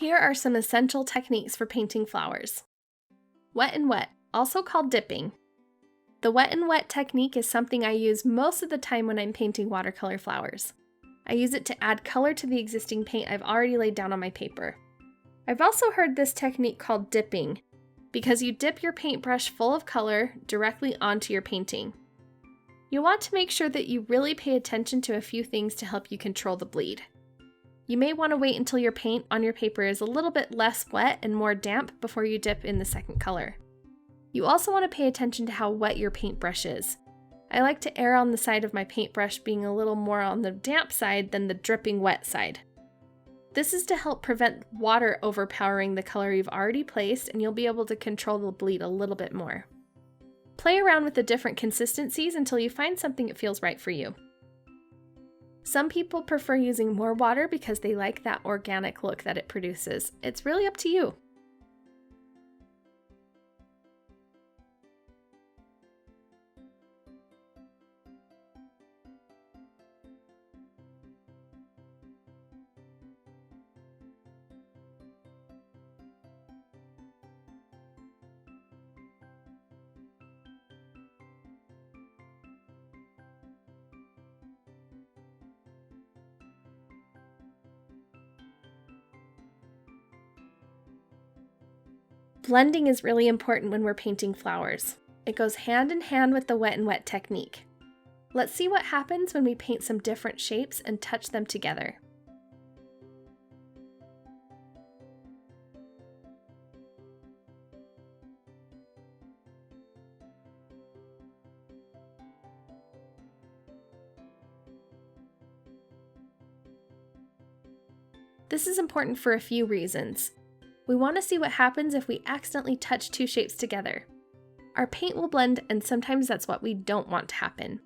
Here are some essential techniques for painting flowers. Wet and wet, also called dipping. The wet and wet technique is something I use most of the time when I'm painting watercolor flowers. I use it to add color to the existing paint I've already laid down on my paper. I've also heard this technique called dipping, because you dip your paintbrush full of color directly onto your painting. You'll want to make sure that you really pay attention to a few things to help you control the bleed. You may want to wait until your paint on your paper is a little bit less wet and more damp before you dip in the second color. You also want to pay attention to how wet your paintbrush is. I like to err on the side of my paintbrush being a little more on the damp side than the dripping wet side. This is to help prevent water overpowering the color you've already placed, and you'll be able to control the bleed a little bit more. Play around with the different consistencies until you find something that feels right for you. Some people prefer using more water because they like that organic look that it produces. It's really up to you. Blending is really important when we're painting flowers. It goes hand in hand with the wet and wet technique. Let's see what happens when we paint some different shapes and touch them together. This is important for a few reasons. We want to see what happens if we accidentally touch two shapes together. Our paint will blend, and sometimes that's what we don't want to happen.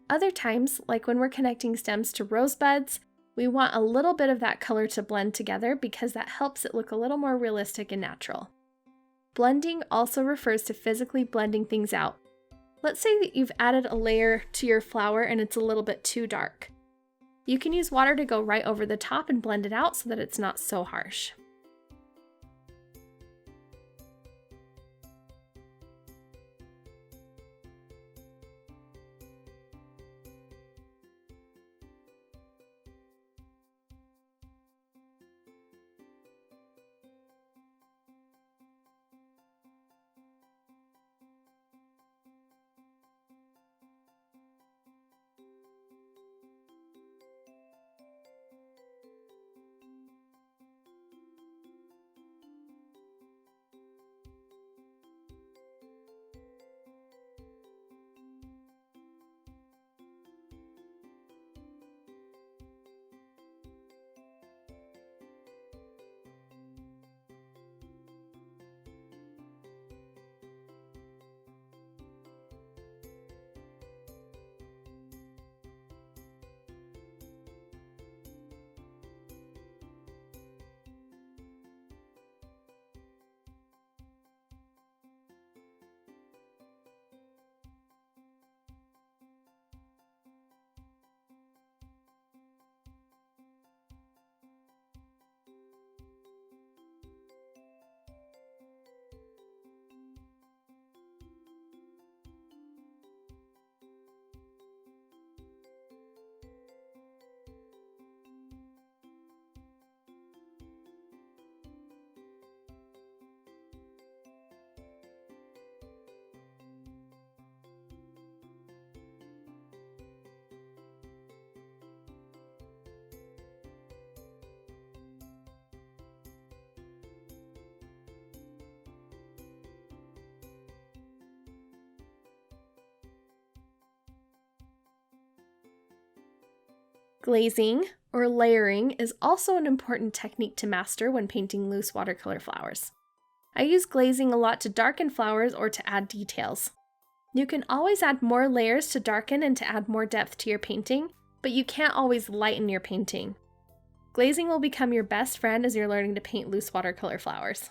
Other times, like when we're connecting stems to rosebuds, we want a little bit of that color to blend together because that helps it look a little more realistic and natural. Blending also refers to physically blending things out. Let's say that you've added a layer to your flower and it's a little bit too dark. You can use water to go right over the top and blend it out so that it's not so harsh. Glazing, or layering, is also an important technique to master when painting loose watercolor flowers. I use glazing a lot to darken flowers or to add details. You can always add more layers to darken and to add more depth to your painting, but you can't always lighten your painting. Glazing will become your best friend as you're learning to paint loose watercolor flowers.